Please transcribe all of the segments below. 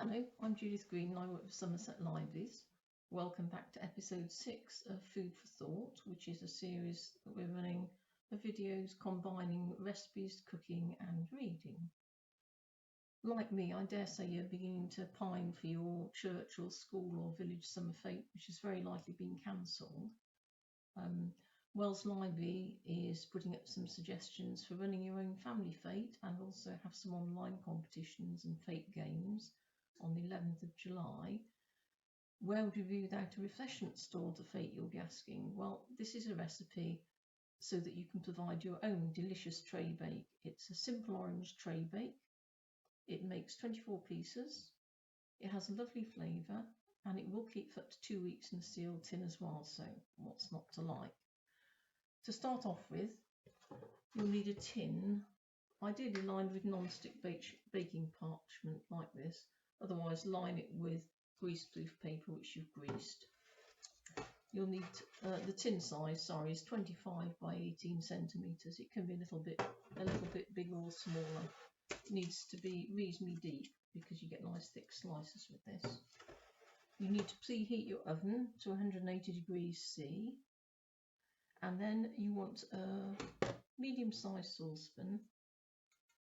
Hello, I'm Judith Green and I work for Somerset Libraries. Welcome back to episode 6 of Food for Thought, which is a series that we're running of videos combining recipes, cooking and reading. Like me, I dare say you're beginning to pine for your church or school or village summer fete, which has very likely been cancelled. Wells Library is putting up some suggestions for running your own family fete and also have some online competitions and fete games on the 11th of July. Where would we be without a refreshment stall to fete, you'll be asking? Well, this is a recipe so that you can provide your own delicious Traybake. It's a simple orange Traybake. It makes 24 pieces. It has a lovely flavour and it will keep for up to 2 weeks in a sealed tin as well, so what's not to like? To start off with, you'll need a tin, ideally lined with non-stick baking parchment like this. Otherwise, line it with greaseproof paper which you've greased. You'll need the tin size, is 25 by 18 centimetres. It can be a little bit bigger or smaller. It needs to be reasonably deep because you get nice thick slices with this. You need to preheat your oven to 180 degrees C. And then you want a medium-sized saucepan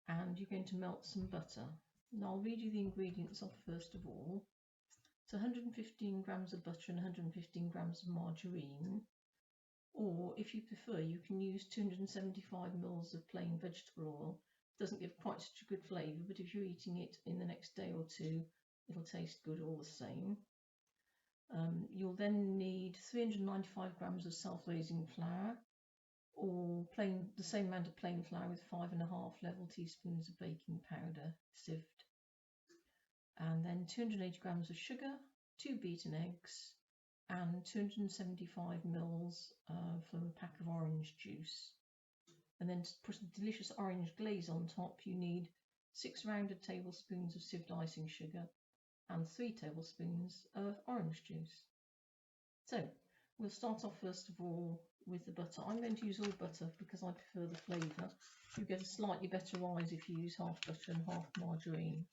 and you're going to melt some butter. Now I'll read you the ingredients off first of all. It's 115 grams of butter and 115 grams of margarine, or if you prefer you can use 275 ml of plain vegetable oil. It doesn't give quite such a good flavour, but if you're eating it in the next day or two it'll taste good all the same. You'll then need 395 grams of self-raising flour, or the same amount of plain flour with 5.5 level teaspoons of baking powder sieved, and then 280 grams of sugar, 2 beaten eggs, and 275 ml from a pack of orange juice. And then to put a delicious orange glaze on top, you need 6 rounded tablespoons of sieved icing sugar and 3 tablespoons of orange juice. So we'll start off first of all with the butter. I'm going to use all butter because I prefer the flavour. You get a slightly better rise if you use half butter and half margarine.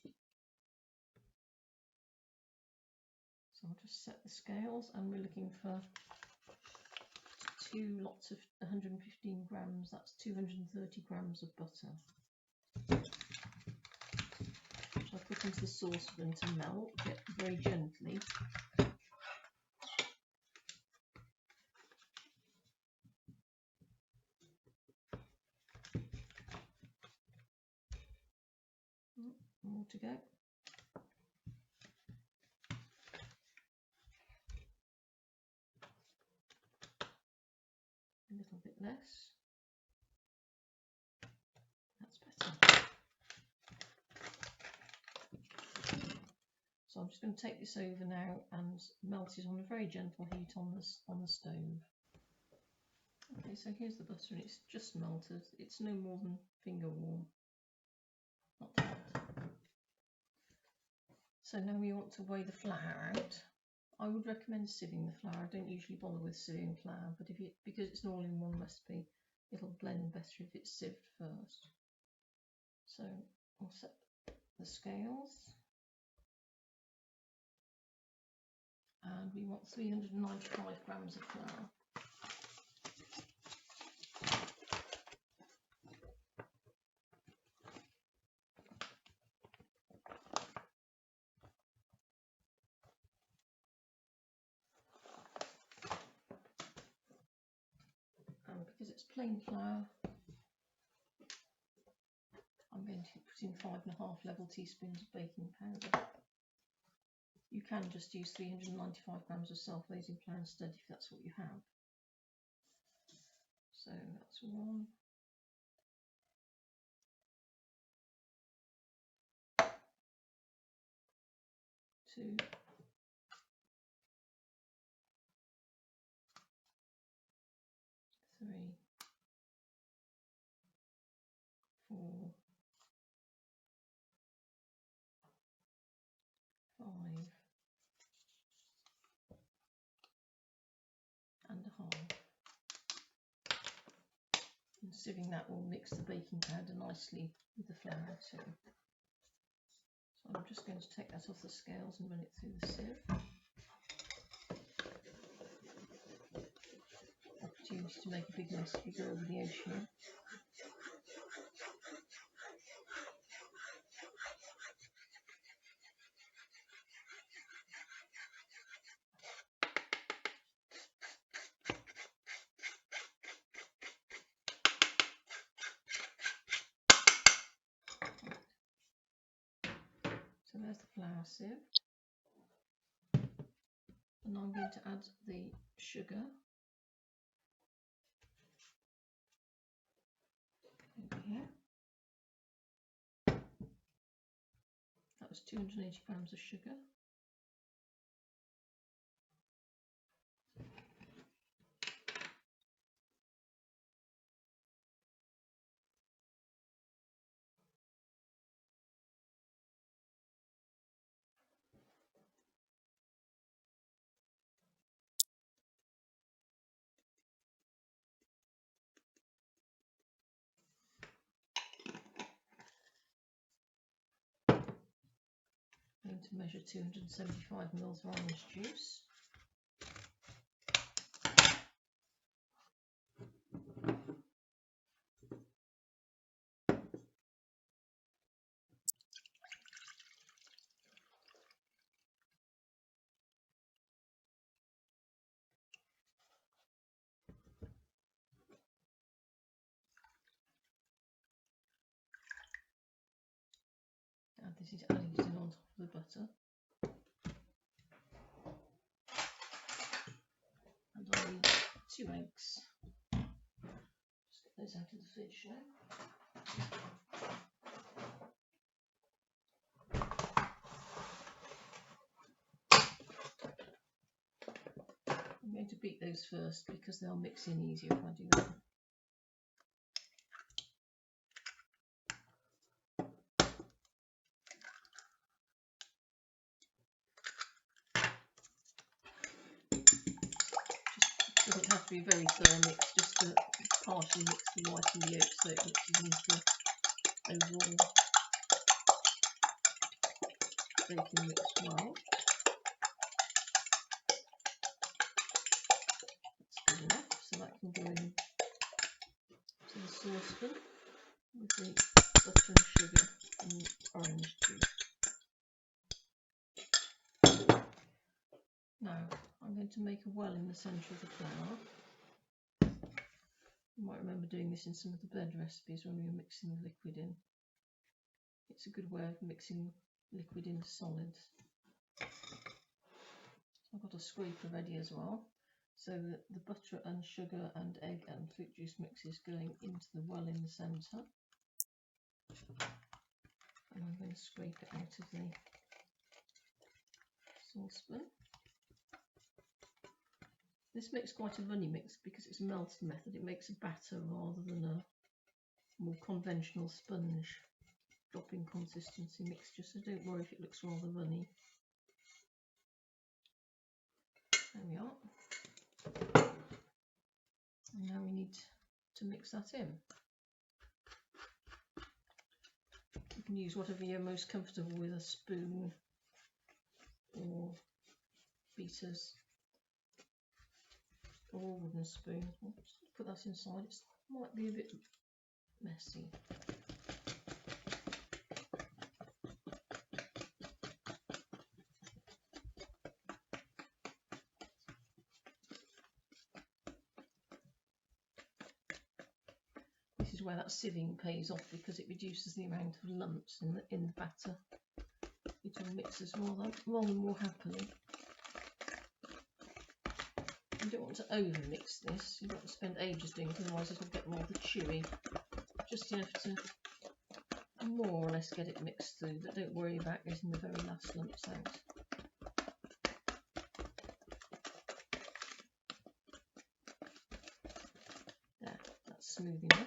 So I'll just set the scales and we're looking for 2 lots of 115 grams, that's 230 grams of butter. Which I put into the saucepan to melt very gently. More to go. A little bit less. That's better. So I'm just going to take this over now and melt it on a very gentle heat on the stove. Okay, so here's the butter and it's just melted. It's no more than finger warm. Not hot. So now we want to weigh the flour out. I would recommend sieving the flour. I don't usually bother with sieving flour, but because it's an all-in-one recipe, it'll blend better if it's sieved first. So I'll set the scales. And we want 395 grams of flour. And because it's plain flour, I'm going to put in 5.5 level teaspoons of baking powder. You can just use 395 grams of self-raising flour instead if that's what you have. So that's 1. 2. 3. 4. 5. And a half. And sieving that will mix the baking powder nicely with the flour too. So I'm just going to take that off the scales and run it through the sieve. Opportunity to make a big mess if you go over the ocean. So there's the flour sieve, and I'm going to add the sugar over here. That was 280 grams of sugar. I'm going to measure 275 ml of orange juice. And this is adding it in on top of the butter. And I'll need 2 eggs. Just get those out of the fridge now. I'm going to beat those first because they'll mix in easier if I do that. Just doesn't have to be a very thorough mix, just to partially mix the white and the yolk so it mixes into the overall baking mix well. That's good enough, so that can go in to the saucepan with the butter and sugar and orange juice. Now I'm going to make a well in the centre of the flour. You might remember doing this in some of the bread recipes when we were mixing the liquid in. It's a good way of mixing liquid into solids. I've got a scraper ready as well, so that the butter and sugar and egg and fruit juice mix is going into the well in the centre. And I'm going to scrape it out of the saucepan. This makes quite a runny mix because it's a melted method. It makes a batter rather than a more conventional sponge dropping consistency mixture, so don't worry if it looks rather runny. There we are. And now we need to mix that in. You can use whatever you're most comfortable with, a spoon or beaters or a wooden spoon. Oops, put that inside, it might be a bit messy. This is where that sieving pays off because it reduces the amount of lumps in the batter. It all mixes rather more happily. You don't want to over mix this, you don't want to spend ages doing it, otherwise it'll get rather chewy. Just enough to more or less get it mixed through, but don't worry about getting the very last lumps out. There, that's smooth enough.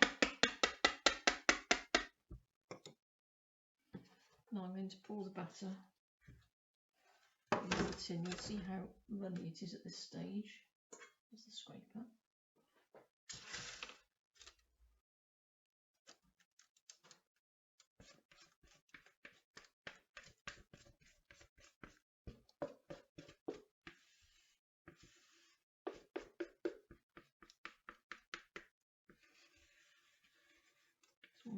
Now I'm going to pour the batter into the tin. You'll see how runny it is at this stage. There's the scraper.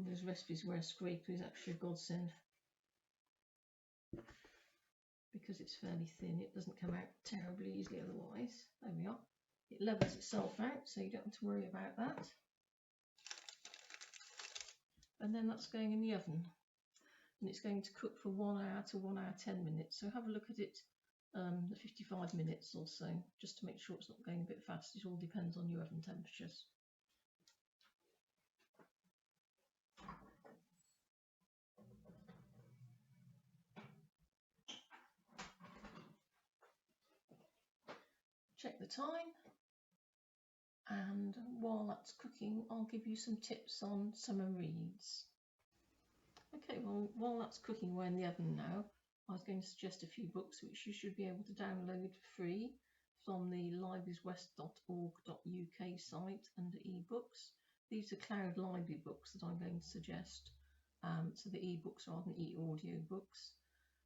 those recipes where a scraper is actually a godsend, because it's fairly thin. It doesn't come out terribly easily otherwise. There we are. It levels itself out, so you don't have to worry about that. And then that's going in the oven, and it's going to cook for 1 hour to 1 hour 10 minutes. So have a look at it at 55 minutes or so, just to make sure it's not going a bit fast. It all depends on your oven temperatures. Check the time, and while that's cooking, I'll give you some tips on summer reads. Okay, well, while that's cooking, we're in the oven now. I was going to suggest a few books which you should be able to download free from the librarieswest.org.uk site under ebooks. These are cloud library books that I'm going to suggest. So the ebooks rather than e-audio books.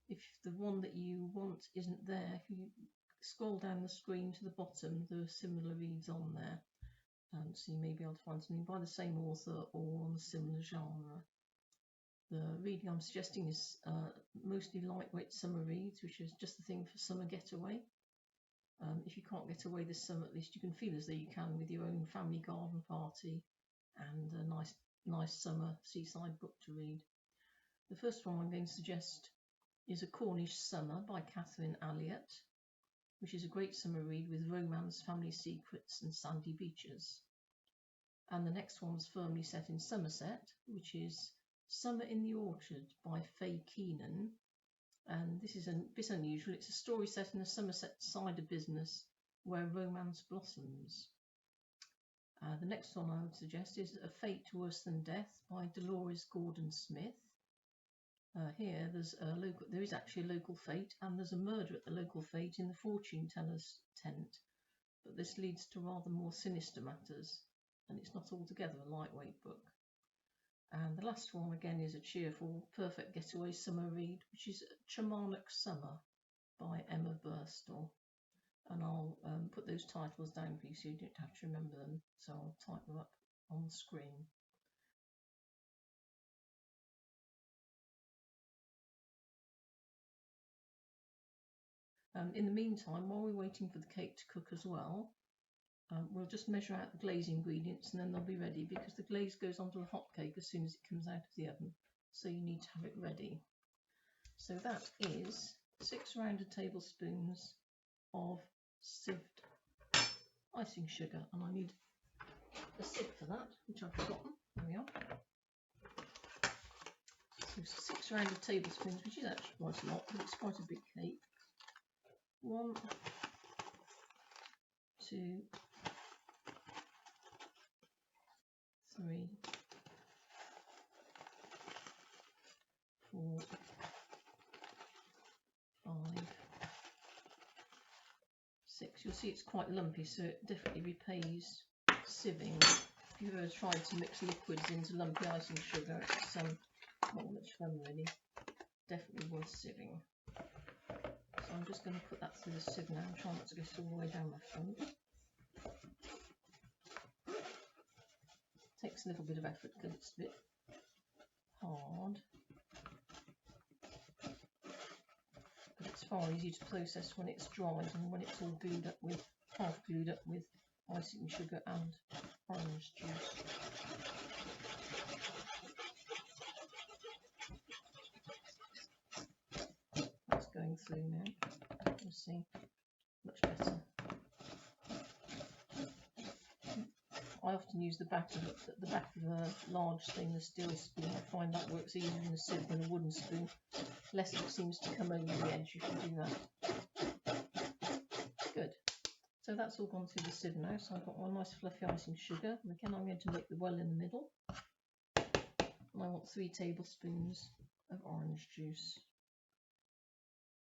If the one that you want isn't there, if you scroll down the screen to the bottom, there are similar reads on there. So you may be able to find something by the same author or on a similar genre. The reading I'm suggesting is mostly lightweight summer reads, which is just the thing for summer getaway. If you can't get away this summer, at least you can feel as though you can with your own family garden party and a nice summer seaside book to read. The first one I'm going to suggest is A Cornish Summer by Catherine Elliott, which is a great summer read with romance, family secrets and sandy beaches. And the next one's firmly set in Somerset, which is Summer in the Orchard by Fete. And this is a bit unusual. It's a story set in a Somerset cider business where romance blossoms. The next one I would suggest is A Fate Worse Than Death by Dolores Gordon-Smith. Here there is actually a local fate, and there's a murder at the local fate in the fortune teller's tent, but this leads to rather more sinister matters, and it's not altogether a lightweight book. And the last one again is a cheerful, perfect getaway summer read, which is Kilmarnock Summer by Emma Burstall. And I'll put those titles down for you so you don't have to remember them, so I'll type them up on the screen. In the meantime, while we're waiting for the cake to cook as well, we'll just measure out the glaze ingredients and then they'll be ready, because the glaze goes onto the hot cake as soon as it comes out of the oven, so you need to have it ready. So that is 6 rounded tablespoons of sieved icing sugar, and I need a sieve for that, which I've forgotten. There we are. So 6 rounded tablespoons, which is actually quite a lot, but it's quite a big cake. 1, 2, 3, 4, 5, 6. You'll see it's quite lumpy, so it definitely repays sieving. If you've ever tried to mix liquids into lumpy icing sugar, it's not much fun really. Definitely worth sieving. So I'm just going to put that through the sieve now and try not to get all the way down my front. Takes a little bit of effort because it's a bit hard, but it's far easier to process when it's dried and when it's all glued up with, half glued up with icing sugar and orange juice. That's going through now. You'll see, much better. I often use the back of a large stainless steel spoon. I find that works easier in a sieve than a wooden spoon. Less of it seems to come over the edge if you do that. Good. So that's all gone through the sieve now. So I've got my nice fluffy icing sugar. And again, I'm going to make the well in the middle. And I want 3 tablespoons of orange juice.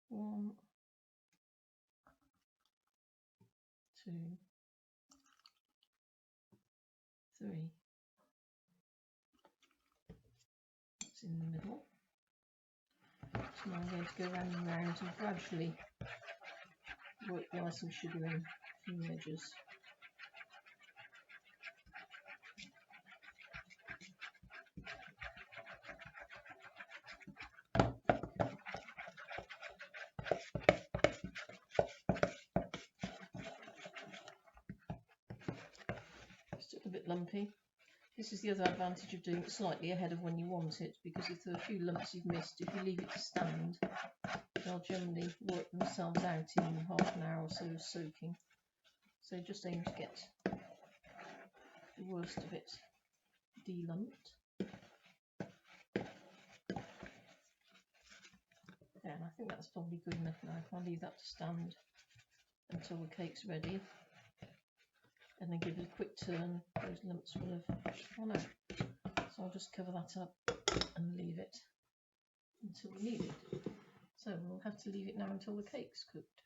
1, 2, 3. It's in the middle. So now I'm going to go round and round and gradually work the icing sugar in from the edges. little bit lumpy. This is the other advantage of doing it slightly ahead of when you want it, because if there are a few lumps you've missed, if you leave it to stand, they'll generally work themselves out in half an hour or so of soaking. So just aim to get the worst of it de-lumped. Yeah, and I think that's probably good enough now. I'll leave that to stand until the cake's ready, and then give it a quick turn. Those lumps will have gone out. So I'll just cover that up and leave it until we need it. So we'll have to leave it now until the cake's cooked.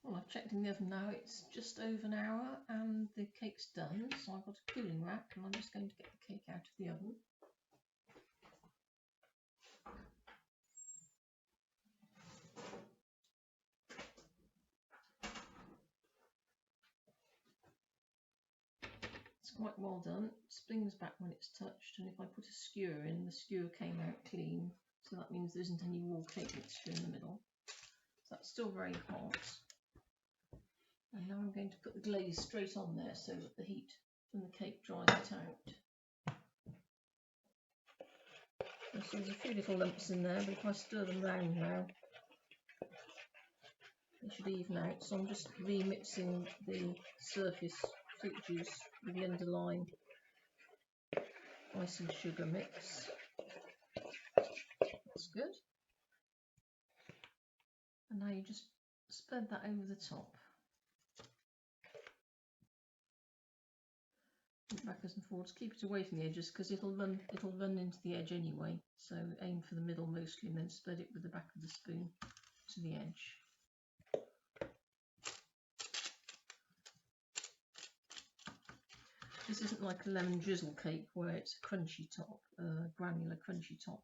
Well, I've checked in the oven now, it's just over an hour and the cake's done. So I've got a cooling rack and I'm just going to get the cake out of the oven. It's quite well done. It springs back when it's touched, and if I put a skewer in, the skewer came out clean. So that means there isn't any raw cake mixture in the middle. So that's still very hot. And now I'm going to put the glaze straight on there so that the heat from the cake dries it out. So there's a few little lumps in there, but if I stir them round now, they should even out. So I'm just remixing the surface fruit juice with the underlying icing sugar mix. That's good. And now you just spread that over the top. Backwards and forwards. Keep it away from the edges because it'll run into the edge anyway. So aim for the middle mostly, and then spread it with the back of the spoon to the edge. This isn't like a lemon drizzle cake where it's a crunchy top, granular crunchy top,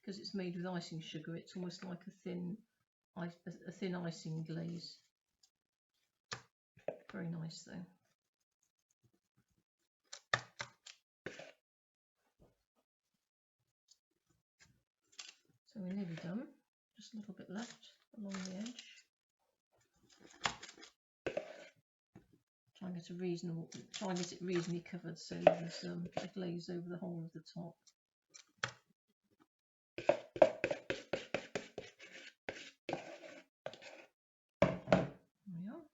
because it's made with icing sugar. It's almost like a thin icing glaze. Very nice though. So we're nearly done. Just a little bit left along the edge. Try and get it reasonably covered so there's a glaze over the whole of the top. There we are.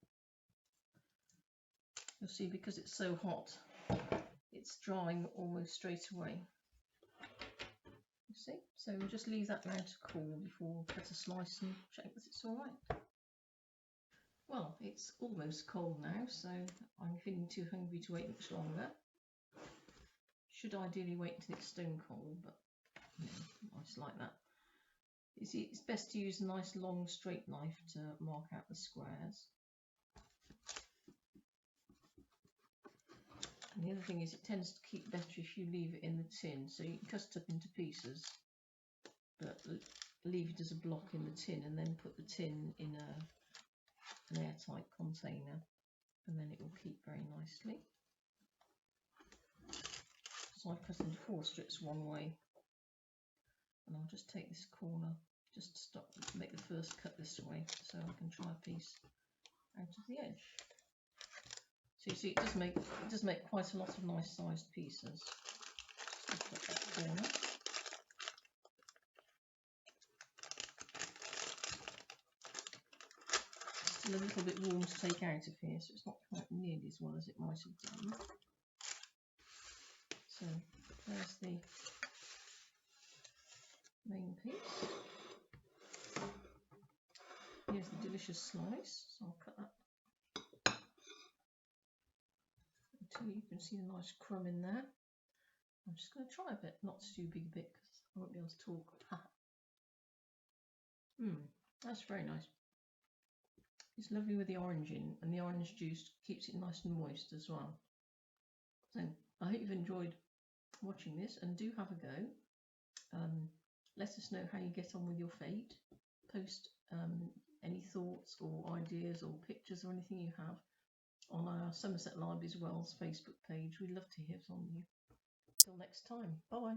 You'll see because it's so hot, it's drying almost straight away. You see? So we'll just leave that now to cool before we cut a slice and check that it's all right. Well, it's almost cold now, so I'm feeling too hungry to wait much longer. Should ideally wait until it's stone cold, but I just like that. You see, it's best to use a nice long straight knife to mark out the squares. And the other thing is, it tends to keep better if you leave it in the tin, so you can cut it up into pieces, but leave it as a block in the tin, and then put the tin in an airtight container, and then it will keep very nicely. So I've cut into 4 strips one way, and I'll just take this corner just to make the first cut this way, so I can try a piece out of the edge. So you see, it does make quite a lot of nice sized pieces. Just put that corner. A little bit warm to take out of here, so it's not quite nearly as well as it might have done. So there's the main piece. Here's the delicious slice, so I'll cut that until you can see the nice crumb in there. I'm just going to try a bit, not too big a bit because I won't be able to talk. That's very nice. It's lovely with the orange in, and the orange juice keeps it nice and moist as well. So I hope you've enjoyed watching this, and do have a go. Let us know how you get on with your fete. Post any thoughts or ideas or pictures or anything you have on our Somerset Libraries Wells Facebook page. We'd love to hear from you. Till next time, bye.